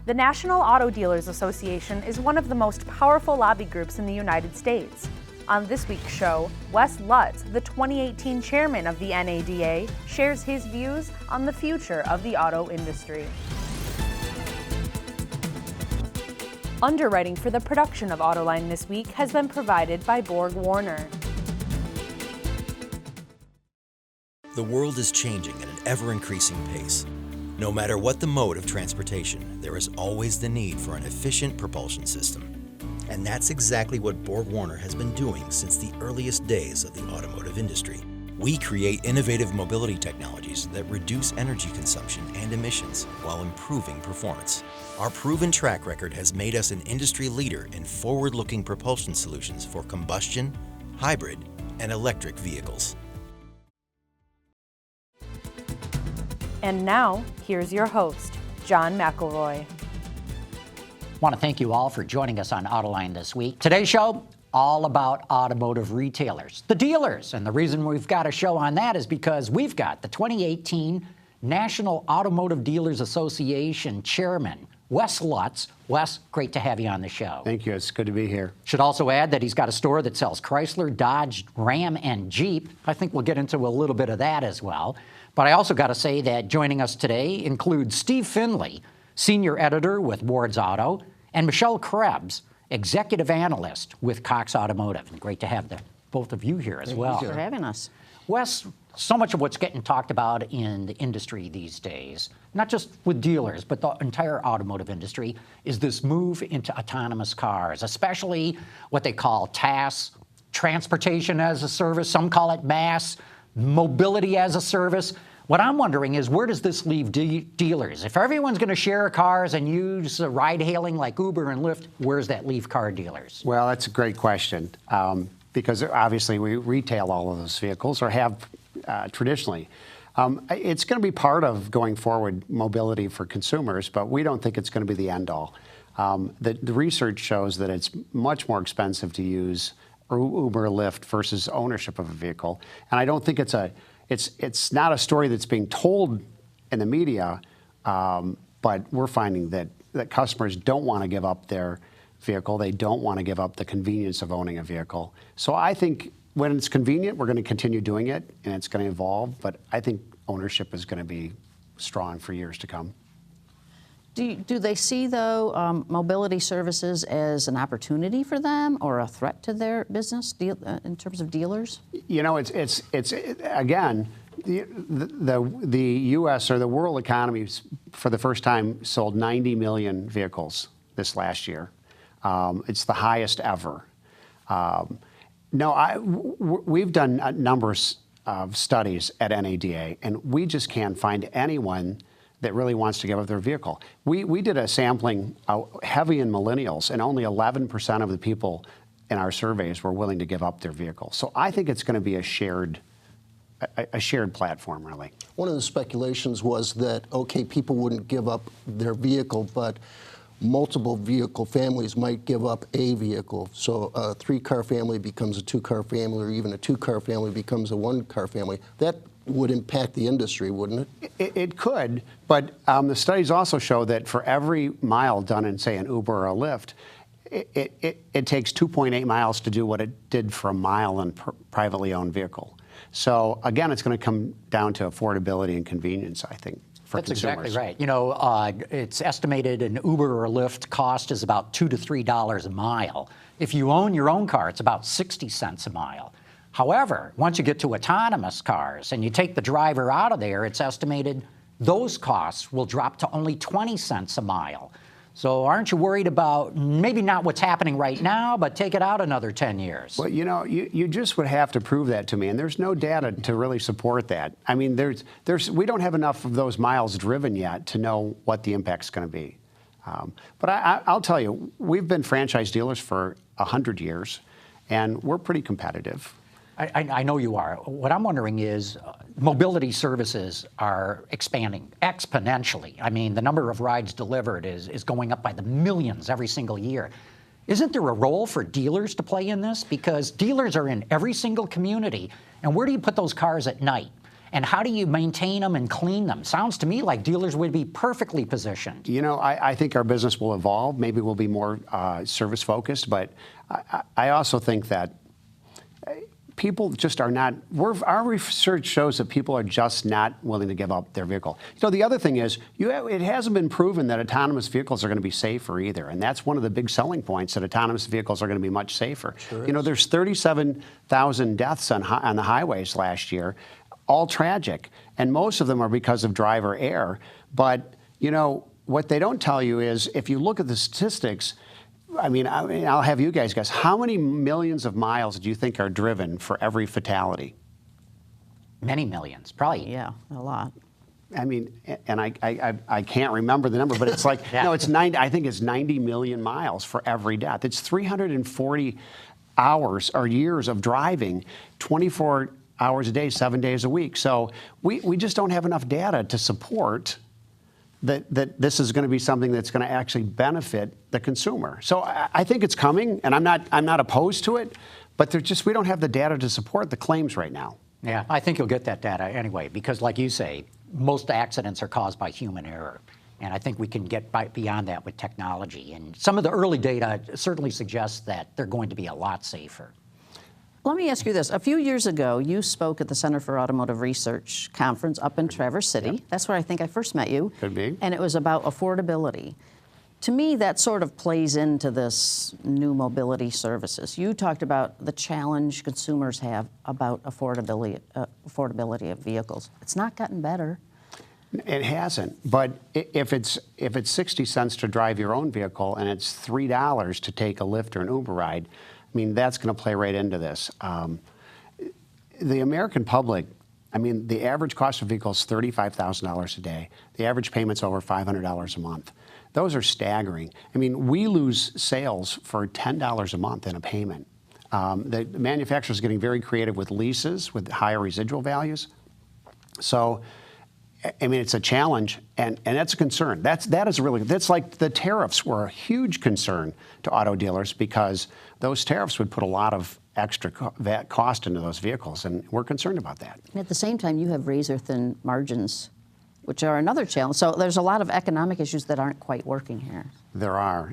The National Auto Dealers Association is one of the most powerful lobby groups in the United States. On this week's show, Wes Lutz, the 2018 chairman of the NADA, shares his views on the future of the auto industry. Underwriting for the production of Autoline This Week has been provided by Borg Warner. The world is changing at an ever-increasing pace. No matter what the mode of transportation, there is always the need for an efficient propulsion system. And that's exactly what Borg Warner has been doing since the earliest days of the automotive industry. We create innovative mobility technologies that reduce energy consumption and emissions while improving performance. Our proven track record has made us an industry leader in forward-looking propulsion solutions for combustion, hybrid, and electric vehicles. And now, here's your host, John McElroy. I want to thank you all for joining us on Autoline This Week. Today's show, all about automotive retailers, the dealers. And the reason we've got a show on that is because we've got the 2018 National Automotive Dealers Association Chairman, Wes Lutz. Wes, great to have you on the show. Thank you. It's good to be here. Should also add that he's got a store that sells Chrysler, Dodge, Ram, and Jeep. I think we'll get into a little bit of that as well. But I also got to say that joining us today includes Steve Finlay, senior editor with Ward's Auto, and Michelle Krebs, executive analyst with Cox Automotive. And great to have both of you here as well. Thanks for having us. Wes, so much of what's getting talked about in the industry these days, not just with dealers, but the entire automotive industry, is this move into autonomous cars, especially what they call TaaS, transportation as a service. Some call it MaaS, mobility as a service. What I'm wondering is, where does this leave dealers? If everyone's going to share cars and use ride-hailing like Uber and Lyft, where does that leave car dealers? Well, that's a great question, because obviously we retail all of those vehicles, or have traditionally. It's going to be part of going forward mobility for consumers, but we don't think it's going to be the end-all. The research shows that it's much more expensive to use Uber or Lyft versus ownership of a vehicle, and I don't think it's not a story that's being told in the media, but we're finding that customers don't want to give up their vehicle. They don't want to give up the convenience of owning a vehicle. So I think when it's convenient, we're going to continue doing it, and it's going to evolve, but I think ownership is going to be strong for years to come. Do they see, though, mobility services as an opportunity for them or a threat to their business in terms of dealers? You know, it's again, the U.S. or the world economy for the first time sold 90 million vehicles this last year. It's the highest ever. We've done numbers of studies at NADA, and we just can't find anyone that really wants to give up their vehicle. We did a sampling heavy in millennials, and only 11% of the people in our surveys were willing to give up their vehicle. So I think it's going to be a shared platform, really. One of the speculations was that, okay, people wouldn't give up their vehicle, but multiple vehicle families might give up a vehicle. So a 3-car family becomes a 2-car family, or even a 2-car family becomes a 1-car family. That would impact the industry, wouldn't it? It could, but the studies also show that for every mile done in, say, an Uber or a Lyft, it takes 2.8 miles to do what it did for a mile in a privately owned vehicle. So again, it's going to come down to affordability and convenience, I think, for That's consumers. Exactly right. You know, it's estimated an Uber or a Lyft cost is about $2 to $3 a mile. If you own your own car, it's about 60 cents a mile. However, once you get to autonomous cars and you take the driver out of there, it's estimated those costs will drop to only 20 cents a mile. So aren't you worried about maybe not what's happening right now, but take it out another 10 years? Well, you know, you just would have to prove that to me, and there's no data to really support that. I mean, we don't have enough of those miles driven yet to know what the impact's going to be. But I'll tell you, we've been franchise dealers for 100 years, and we're pretty competitive. I know you are. What I'm wondering is mobility services are expanding exponentially. I mean, the number of rides delivered is going up by the millions every single year. Isn't there a role for dealers to play in this? Because dealers are in every single community, and where do you put those cars at night? And how do you maintain them and clean them? Sounds to me like dealers would be perfectly positioned. You know, I think our business will evolve. Maybe we'll be more service focused, but I also think that people just are not, our research shows that people are just not willing to give up their vehicle. You know, the other thing is, it hasn't been proven that autonomous vehicles are going to be safer either. And that's one of the big selling points, that autonomous vehicles are going to be much safer. Sure you know, there's 37,000 deaths on the highways last year, all tragic. And most of them are because of driver error. But, you know, what they don't tell you is, if you look at the statistics, I mean, I'll have you guys guess, how many millions of miles do you think are driven for every fatality? Many millions, probably. Yeah, a lot. I mean, and I can't remember the number, but it's like, Yeah. no, it's 90, I think it's 90 million miles for every death. It's 340 hours or years of driving, 24 hours a day, 7 days a week. So we just don't have enough data to support that this is going to be something that's going to actually benefit the consumer. So I think it's coming, and I'm not opposed to it, but we don't have the data to support the claims right now. Yeah, I think you'll get that data anyway, because like you say, most accidents are caused by human error. And I think we can get beyond that with technology. And some of the early data certainly suggests that they're going to be a lot safer. Let me ask you this. A few years ago, you spoke at the Center for Automotive Research conference up in Traverse City. Yep. That's where I think I first met you. Could be. And it was about affordability. To me, that sort of plays into this new mobility services. You talked about the challenge consumers have about affordability of vehicles. It's not gotten better. It hasn't, but if it's 60 cents to drive your own vehicle and it's $3 to take a Lyft or an Uber ride, I mean, that's going to play right into this. The American public, I mean, the average cost of a vehicle is $35,000 a day. The average payment's over $500 a month. Those are staggering. I mean, we lose sales for $10 a month in a payment. The manufacturer's getting very creative with leases, with higher residual values. So, I mean, it's a challenge, and that's a concern. That's like the tariffs were a huge concern to auto dealers, because those tariffs would put a lot of extra cost into those vehicles, and we're concerned about that. And at the same time, you have razor-thin margins, which are another challenge. So there's a lot of economic issues that aren't quite working here. There are.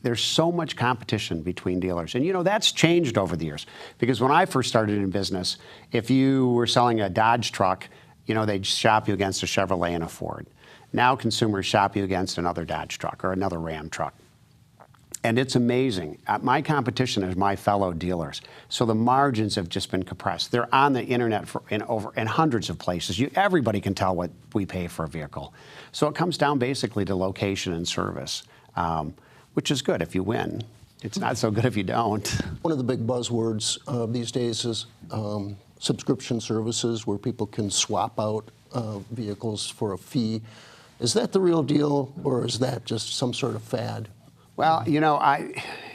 There's so much competition between dealers. And, you know, that's changed over the years. Because when I first started in business, if you were selling a Dodge truck, you know, they'd shop you against a Chevrolet and a Ford. Now consumers shop you against another Dodge truck or another Ram truck. And it's amazing. My competition is my fellow dealers. So the margins have just been compressed. They're on the internet in hundreds of places. Everybody can tell what we pay for a vehicle. So it comes down basically to location and service, which is good if you win. It's not so good if you don't. One of the big buzzwords these days is subscription services, where people can swap out vehicles for a fee. Is that the real deal, or is that just some sort of fad? Well, you know,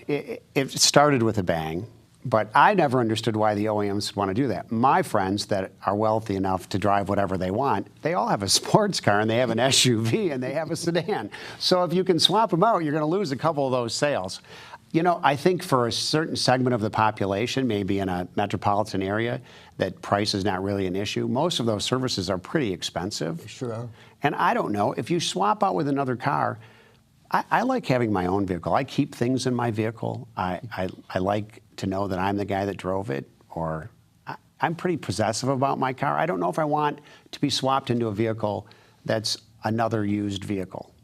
it started with a bang, but I never understood why the OEMs want to do that. My friends that are wealthy enough to drive whatever they want, they all have a sports car, and they have an SUV, and they have a sedan. So if you can swap them out, you're going to lose a couple of those sales. You know, I think for a certain segment of the population, maybe in a metropolitan area, that price is not really an issue. Most of those services are pretty expensive. They sure are. And I don't know, if you swap out with another car, I like having my own vehicle. I keep things in my vehicle. I like to know that I'm the guy that drove it, or I'm pretty possessive about my car. I don't know if I want to be swapped into a vehicle that's another used vehicle.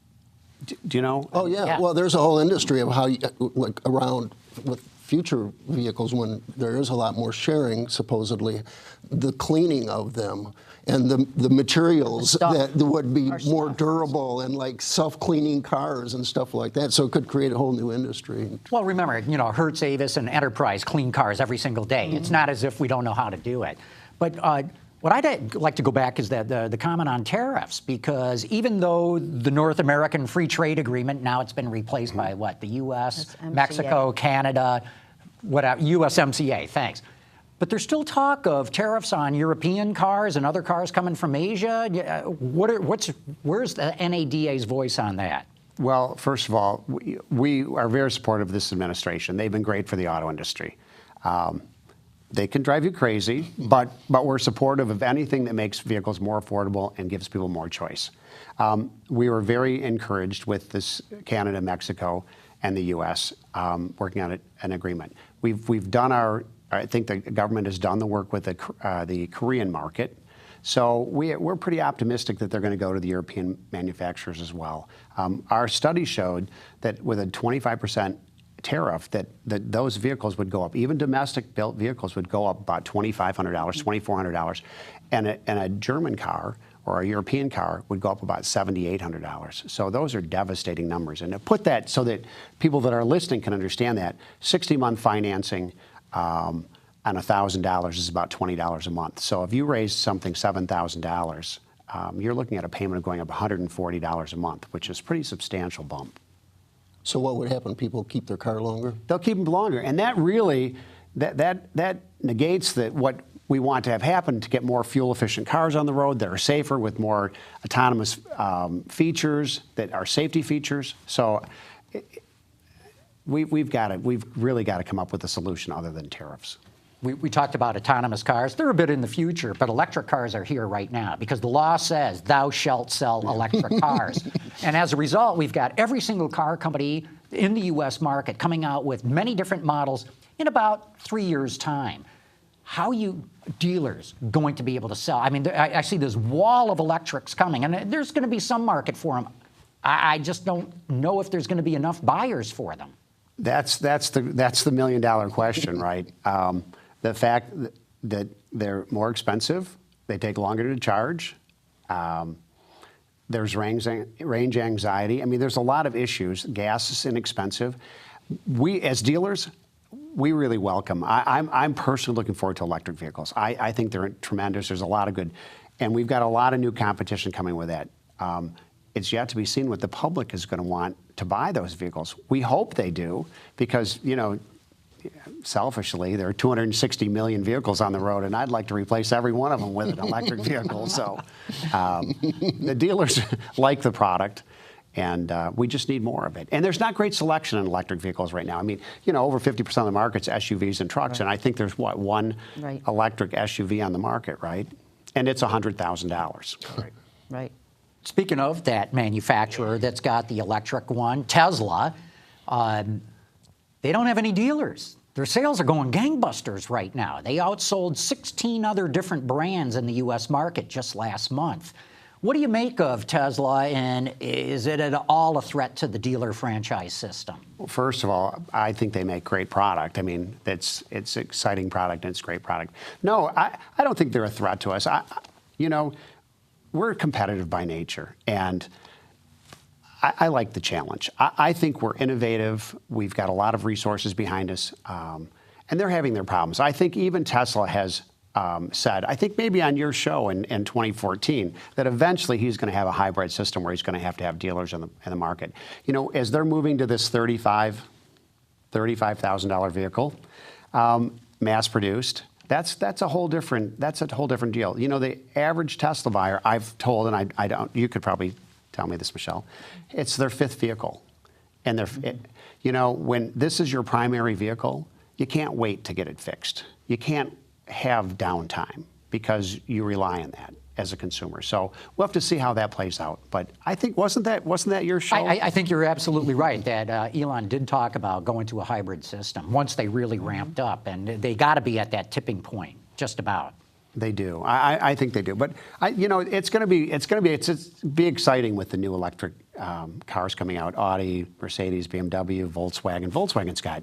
Do you know? Oh, yeah. Well, there's a whole industry of how, like, around with future vehicles, when there is a lot more sharing, supposedly, the cleaning of them and the materials that would be more durable, and like self-cleaning cars and stuff like that. So it could create a whole new industry. Well, remember, you know, Hertz, Avis, and Enterprise clean cars every single day. Mm-hmm. It's not as if we don't know how to do it. But what I'd like to go back is that the comment on tariffs, because even though the North American Free Trade Agreement, now it's been replaced by what? The U.S., Mexico, Canada, whatever, USMCA, thanks. But there's still talk of tariffs on European cars and other cars coming from Asia. Where's the NADA's voice on that? Well, first of all, we are very supportive of this administration. They've been great for the auto industry. They can drive you crazy, but we're supportive of anything that makes vehicles more affordable and gives people more choice. We were very encouraged with this Canada, Mexico, and the U.S. Working on an agreement. We've done I think the government has done the work with the Korean market. So we're pretty optimistic that they're going to go to the European manufacturers as well. Our study showed that with a 25% tariff, that those vehicles would go up. Even domestic-built vehicles would go up about $2,500, $2,400, and a German car or a European car would go up about $7,800. So those are devastating numbers. And to put that so that people that are listening can understand that, 60-month financing on $1,000 is about $20 a month. So if you raise something $7,000, you're looking at a payment of going up $140 a month, which is a pretty substantial bump. So what would happen? People keep their car longer? They'll keep them longer, and that really that negates what we want to have happen to get more fuel-efficient cars on the road that are safer with more autonomous features that are safety features. So we've really got to come up with a solution other than tariffs. We talked about autonomous cars. They're a bit in the future, but electric cars are here right now because the law says thou shalt sell electric cars. And as a result, we've got every single car company in the U.S. market coming out with many different models in about 3 years' time. How are you dealers going to be able to sell? I mean, I see this wall of electrics coming, and there's going to be some market for them. I just don't know if there's going to be enough buyers for them. That's the million-dollar question, right? The fact that they're more expensive, they take longer to charge, there's range anxiety. I mean, there's a lot of issues. Gas is inexpensive. We, as dealers, we really welcome. I'm personally looking forward to electric vehicles. I think they're tremendous. There's a lot of good, and we've got a lot of new competition coming with that. It's yet to be seen what the public is going to want to buy those vehicles. We hope they do, because, you know, selfishly, there are 260 million vehicles on the road, and I'd like to replace every one of them with an electric vehicle. So the dealers like the product, and we just need more of it. And there's not great selection in electric vehicles right now. I mean, you know, over 50% of the market's SUVs and trucks, and I think there's, one electric SUV on the market, right? And it's $100,000. Right. Right. Speaking of that manufacturer that's got the electric one, Tesla, they don't have any dealers. Their sales are going gangbusters right now. They outsold 16 other different brands in the U.S. market just last month. What do you make of Tesla, and is it at all a threat to the dealer franchise system? Well, first of all, I think they make great product. I mean, it's exciting product and it's great product. No, I don't think they're a threat to us. You know, we're competitive by nature, and I like the challenge. I think we're innovative. We've got a lot of resources behind us, and they're having their problems. I think even Tesla has said, I think maybe on your show in 2014, that eventually he's going to have a hybrid system where he's going to have dealers in the market. You know, as they're moving to this $35,000 vehicle, mass-produced, that's a whole different deal. You know, the average Tesla buyer, I've told, and I don't, you could probably tell me this, Michelle, it's their fifth vehicle. And you know, when this is your primary vehicle, you can't wait to get it fixed. You can't have downtime because you rely on that as a consumer. So we'll have to see how that plays out. But I think, wasn't that your show? I think you're absolutely right that Elon did talk about going to a hybrid system once they really ramped up, and they got to be at that tipping point, just about. They do. I think they do. But you know, it's going to be exciting with the new electric cars coming out. Audi, Mercedes, BMW, Volkswagen. Volkswagen's got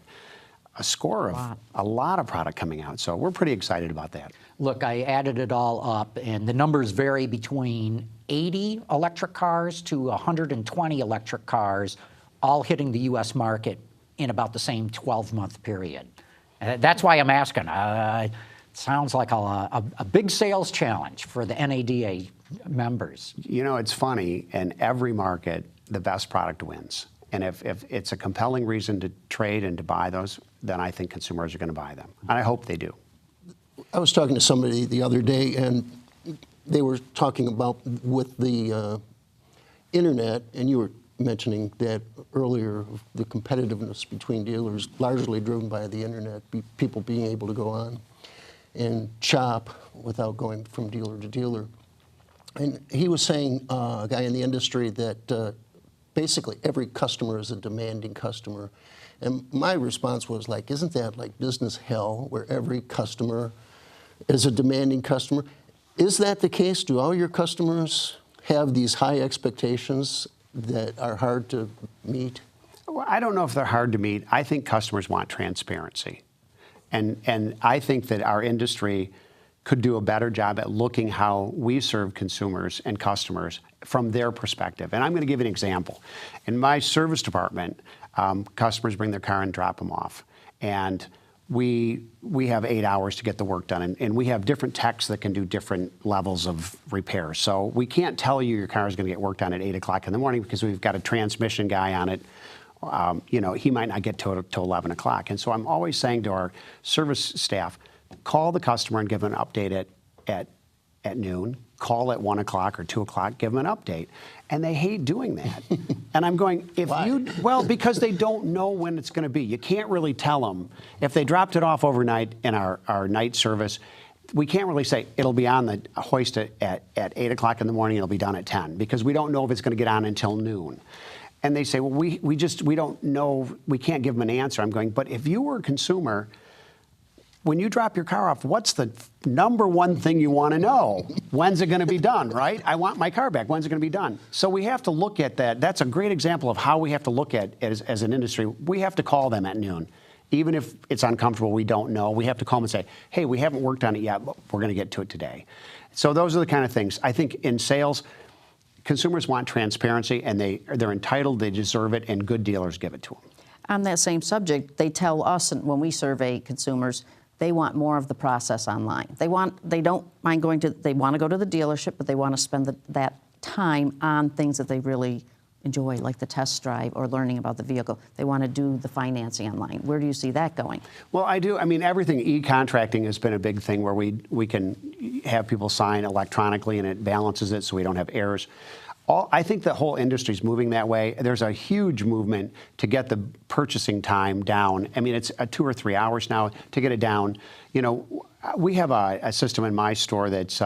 a lot of product coming out. So we're pretty excited about that. Look, I added it all up, and the numbers vary between 80 electric cars to 120 electric cars, all hitting the U.S. market in about the same 12-month period. And that's why I'm asking. Sounds like a big sales challenge for the NADA members. You know, it's funny, in every market, the best product wins. And if it's a compelling reason to trade and to buy those, then I think consumers are going to buy them. And I hope they do. I was talking to somebody the other day, and they were talking about with the internet, and you were mentioning that earlier, the competitiveness between dealers largely driven by the internet, people being able to go on. and shop without going from dealer to dealer. And he was saying, a guy in the industry, that basically every customer is a demanding customer. And my response was like, isn't that like business hell, where every customer is a demanding customer? Is that the case? Do all your customers have these high expectations that are hard to meet? Well, I don't know if they're hard to meet. I think customers want transparency. And I think that our industry could do a better job at looking how we serve consumers and customers from their perspective. And I'm going to give you an example. In my service department, customers bring their car and drop them off. And we have 8 hours to get the work done. And we have different techs that can do different levels of repair. So we can't tell you your car is going to get worked on at 8 o'clock in the morning because we've got a transmission guy on it. He might not get to it till 11 o'clock. And so I'm always saying to our service staff, call the customer and give them an update at noon, call at 1 o'clock or 2 o'clock, give them an update. And they hate doing that. And I'm going, well, because they don't know when it's going to be. You can't really tell them. If they dropped it off overnight in our night service, we can't really say it'll be on the hoist at 8 o'clock in the morning, it'll be done at 10, because we don't know if it's going to get on until noon. And they say, well, we don't know, we can't give them an answer. I'm going, but if you were a consumer, when you drop your car off, what's the number one thing you want to know? When's it going to be done, right? I want my car back. When's it going to be done? So we have to look at that. That's a great example of how we have to look at it as an industry. We have to call them at noon. Even if it's uncomfortable, we don't know, we have to call them and say, hey, we haven't worked on it yet, but we're going to get to it today. So those are the kind of things. I think in sales, consumers want transparency, and they're entitled, they deserve it, and good dealers give it to them. On that same subject, they tell us, and when we survey consumers, they want more of the process online. They want to go to the dealership, but they want to spend that time on things that they really enjoy, like the test drive or learning about the vehicle. They want to do the financing online. Where do you see that going? Well, I do. I mean, everything, e-contracting has been a big thing where we can have people sign electronically, and it balances it so we don't have errors. I think the whole industry is moving that way. There's a huge movement to get the purchasing time down. I mean, it's 2 or 3 hours now to get it down. We have a system in my store that's,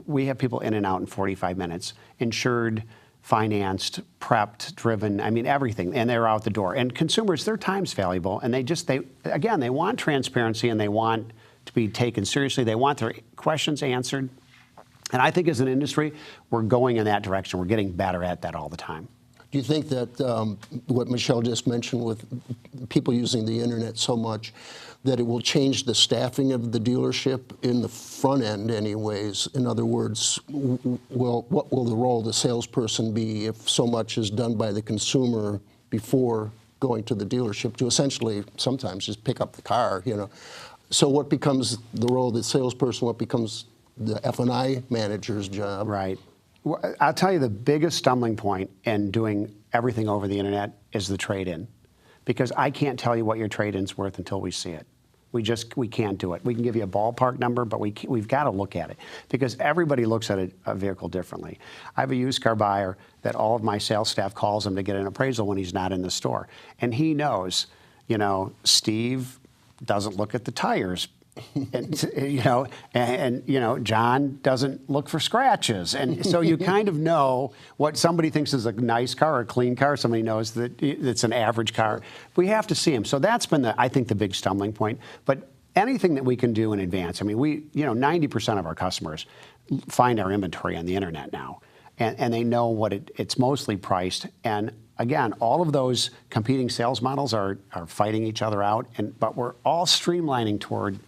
we have people in and out in 45 minutes, insured, financed, prepped, driven, I mean, everything, and they're out the door. And consumers, their time's valuable, and they want transparency, and they want to be taken seriously. They want their questions answered. And I think as an industry, we're going in that direction. We're getting better at that all the time. Do you think that what Michelle just mentioned with people using the internet so much, that it will change the staffing of the dealership in the front end anyways? In other words, what will the role of the salesperson be if so much is done by the consumer before going to the dealership to essentially sometimes just pick up the car, So what becomes the role of the salesperson? What becomes the F&I manager's job? Right. Well, I'll tell you, the biggest stumbling point in doing everything over the internet is the trade-in, because I can't tell you what your trade-in's worth until we see it. We can't do it. We can give you a ballpark number, but we've got to look at it, because everybody looks at a vehicle differently. I have a used car buyer that all of my sales staff calls him to get an appraisal when he's not in the store, and he knows, Steve doesn't look at the tires. and John doesn't look for scratches. And so you kind of know what somebody thinks is a nice car or a clean car. Somebody knows that it's an average car. We have to see them. So that's been, I think, the big stumbling point. But anything that we can do in advance. I mean, 90% of our customers find our inventory on the internet now. And they know what it's mostly priced. And again, all of those competing sales models are fighting each other out. But we're all streamlining toward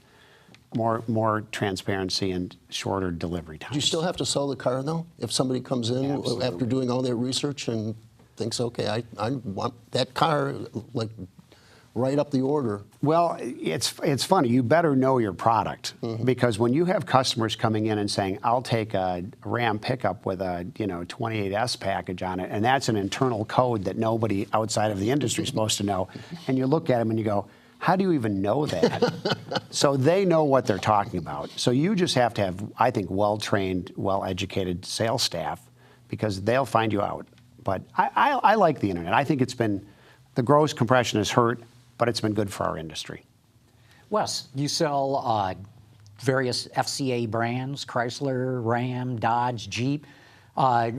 more transparency and shorter delivery times. Do you still have to sell the car, though? If somebody comes in Absolutely. After doing all their research and thinks, okay, I want that car, like, right up the order. Well, it's funny. You better know your product, because when you have customers coming in and saying, I'll take a Ram pickup with a 28S package on it, and that's an internal code that nobody outside of the industry is supposed to know, and you look at them and you go, how do you even know that? So they know what they're talking about. So you just have to have, I think, well-trained, well-educated sales staff, because they'll find you out. But I like the internet. I think the gross compression has hurt, but it's been good for our industry. Wes, you sell various FCA brands, Chrysler, Ram, Dodge, Jeep.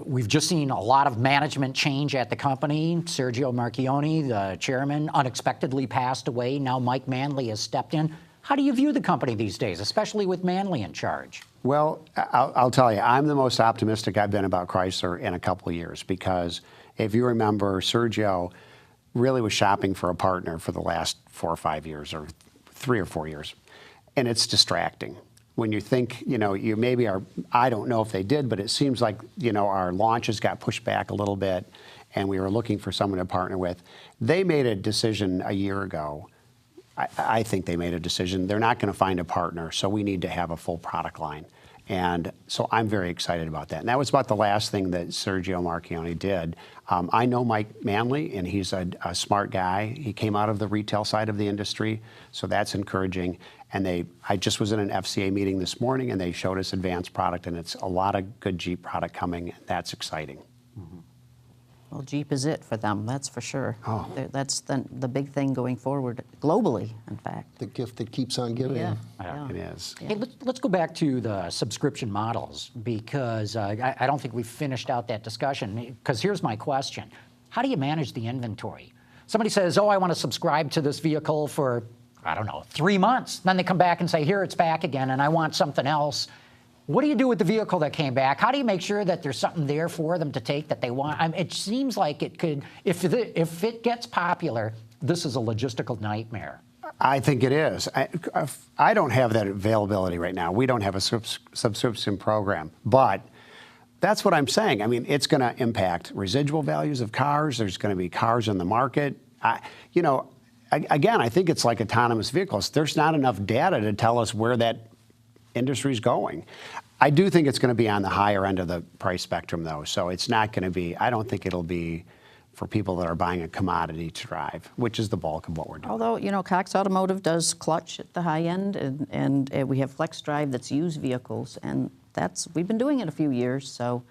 We've just seen a lot of management change at the company. Sergio Marchionne, the chairman, unexpectedly passed away. Now Mike Manley has stepped in. How do you view the company these days, especially with Manley in charge? Well, I'll tell you, I'm the most optimistic I've been about Chrysler in a couple of years, because if you remember, Sergio really was shopping for a partner for the last 4 or 5 years, or 3 or 4 years. And it's distracting. When you think, you maybe are, I don't know if they did, but it seems like, our launches got pushed back a little bit and we were looking for someone to partner with. They made a decision a year ago. I think they made a decision. They're not going to find a partner, so we need to have a full product line. And so I'm very excited about that. And that was about the last thing that Sergio Marchionne did. I know Mike Manley, and he's a smart guy. He came out of the retail side of the industry, so that's encouraging. And I just was in an FCA meeting this morning, and they showed us advanced product, and it's a lot of good Jeep product coming. That's exciting. Mm-hmm. Well, Jeep is it for them, that's for sure. Oh. That's the big thing going forward, globally, in fact. The gift that keeps on giving. Yeah. It is. Hey, let's go back to the subscription models, because I don't think we've finished out that discussion. Because here's my question. How do you manage the inventory? Somebody says, oh, I want to subscribe to this vehicle for, I don't know, 3 months. Then they come back and say, here, it's back again, and I want something else. What do you do with the vehicle that came back? How do you make sure that there's something there for them to take that they want? It seems like it could, if it gets popular, this is a logistical nightmare. I think it is. I don't have that availability right now. We don't have a subscription program, but that's what I'm saying. I mean, it's going to impact residual values of cars. There's going to be cars in the market. Again, I think it's like autonomous vehicles. There's not enough data to tell us where that industry's going. I do think it's going to be on the higher end of the price spectrum, though. So it's not going to be, I don't think it'll be for people that are buying a commodity to drive, which is the bulk of what we're doing. Although, Cox Automotive does clutch at the high end, and we have Flex Drive that's used vehicles, and we've been doing it a few years, so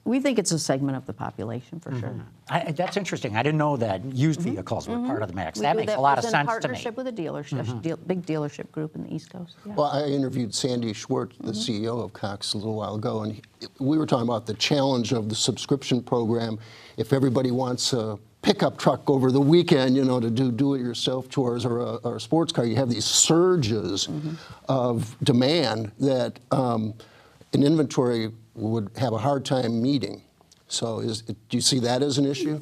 we think it's a segment of the population for sure. That's interesting. I didn't know that used vehicles were part of the mix. That makes a lot of sense to me. In partnership with a dealership, big dealership group in the East Coast. Yeah. Well, I interviewed Sandy Schwartz, the CEO of Cox, a little while ago, and we were talking about the challenge of the subscription program. If everybody wants a pickup truck over the weekend, to do it-yourself chores, or a sports car, you have these surges of demand that an inventory would have a hard time meeting. So do you see that as an issue?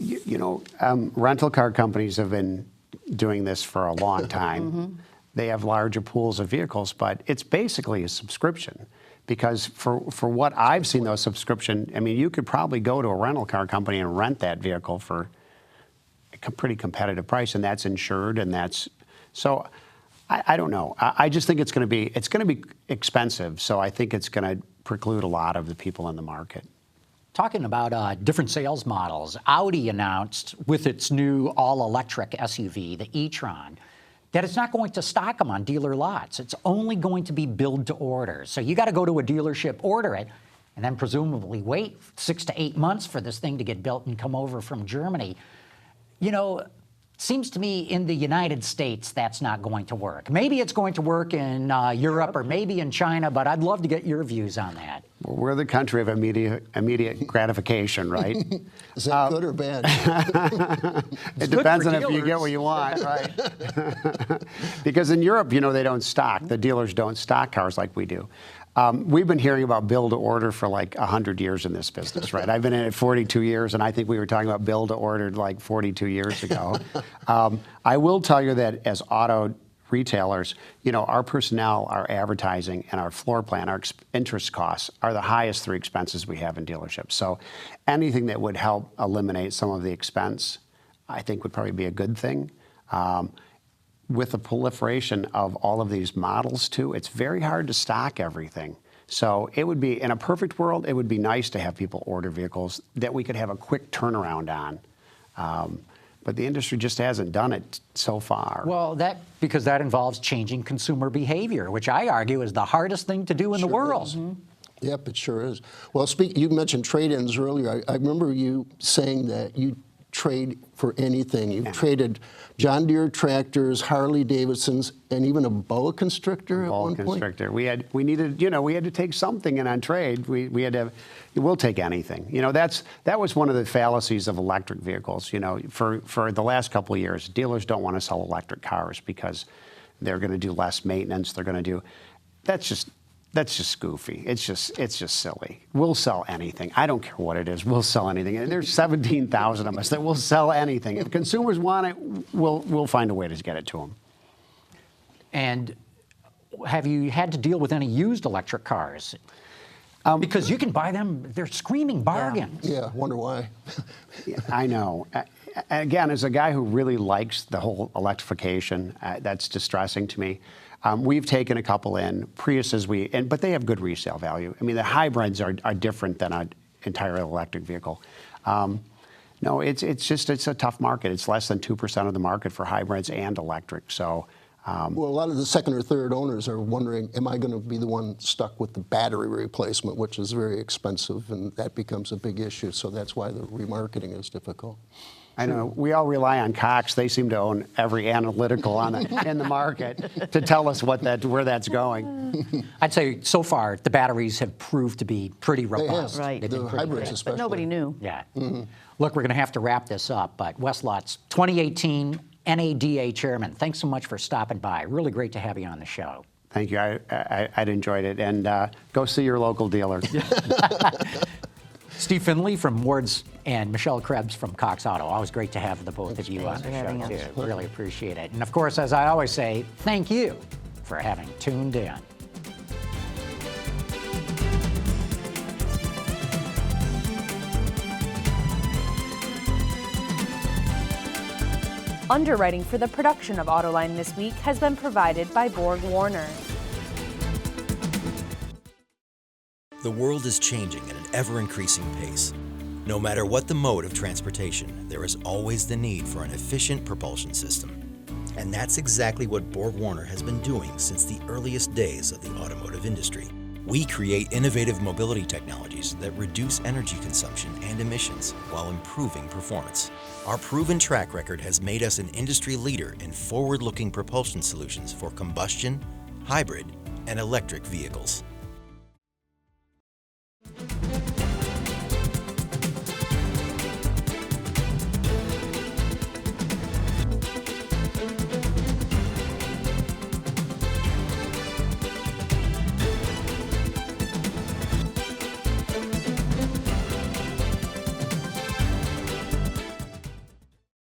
Rental car companies have been doing this for a long time. They have larger pools of vehicles, but it's basically a subscription. Because for what I've seen, those subscription, you could probably go to a rental car company and rent that vehicle for a pretty competitive price, and that's insured, and so I don't know. I just think it's going to be expensive. So I think it's going to preclude a lot of the people in the market. Talking about different sales models, Audi announced with its new all-electric SUV, the e-tron, that it's not going to stock them on dealer lots. It's only going to be build to order. So you got to go to a dealership, order it, and then presumably wait 6 to 8 months for this thing to get built and come over from Germany. Seems to me in the United States that's not going to work. Maybe it's going to work in Europe or maybe in China, but I'd love to get your views on that. Well, we're the country of immediate gratification, right? Is that good or bad? It depends on if you get what you want, right? Because in Europe, they don't stock. The dealers don't stock cars like we do. We've been hearing about build to order for like 100 years in this business, right? I've been in it 42 years, and I think we were talking about build to order like 42 years ago. I will tell you that as auto retailers, our personnel, our advertising, and our floor plan, our interest costs are the highest 3 expenses we have in dealerships. So anything that would help eliminate some of the expense, I think would probably be a good thing. With the proliferation of all of these models too, it's very hard to stock everything. So it would be, in a perfect world, it would be nice to have people order vehicles that we could have a quick turnaround on. But the industry just hasn't done it so far. Well, because that involves changing consumer behavior, which I argue is the hardest thing to do in the world. Yep, it sure is. Well, you mentioned trade-ins earlier. I remember you saying that you trade for anything. You've traded John Deere tractors, Harley Davidsons, and even a boa constrictor at one point. Constrictor. We needed, we had to take something in on trade. We had to. We'll take anything. That was one of the fallacies of electric vehicles. For the last couple of years, dealers don't want to sell electric cars because they're going to do less maintenance. They're going to do. That's just goofy. It's just silly. We'll sell anything. I don't care what it is. We'll sell anything. And there's 17,000 of us that will sell anything. If consumers want it, we'll find a way to get it to them. And have you had to deal with any used electric cars? Because you can buy them, they're screaming bargains. Yeah, wonder why. I know. Again, as a guy who really likes the whole electrification, that's distressing to me. We've taken a couple in Priuses, but they have good resale value. I mean, the hybrids are different than an entire electric vehicle. No, it's a tough market. It's less than 2% of the market for hybrids and electric. So. Well, a lot of the second or third owners are wondering, am I going to be the one stuck with the battery replacement, which is very expensive, and that becomes a big issue. So that's why the remarketing is difficult. I know. We all rely on Cox. They seem to own every analytical in the market to tell us where that's going. I'd say so far the batteries have proved to be pretty robust. They have. Right. The hybrids especially. But nobody knew. Yeah. Look, we're going to have to wrap this up, but Wes Lutz, 2018 NADA chairman, thanks so much for stopping by. Really great to have you on the show. Thank you. I'd enjoyed it. And go see your local dealer. Steve Finlay from Ward's and Michelle Krebs from Cox Auto. Always great to have the both of you on the show, too. Really appreciate it. And, of course, as I always say, thank you for having tuned in. Underwriting for the production of Autoline This Week has been provided by Borg Warner. The world is changing at an ever-increasing pace. No matter what the mode of transportation, there is always the need for an efficient propulsion system. And that's exactly what Borg Warner has been doing since the earliest days of the automotive industry. We create innovative mobility technologies that reduce energy consumption and emissions while improving performance. Our proven track record has made us an industry leader in forward-looking propulsion solutions for combustion, hybrid, and electric vehicles.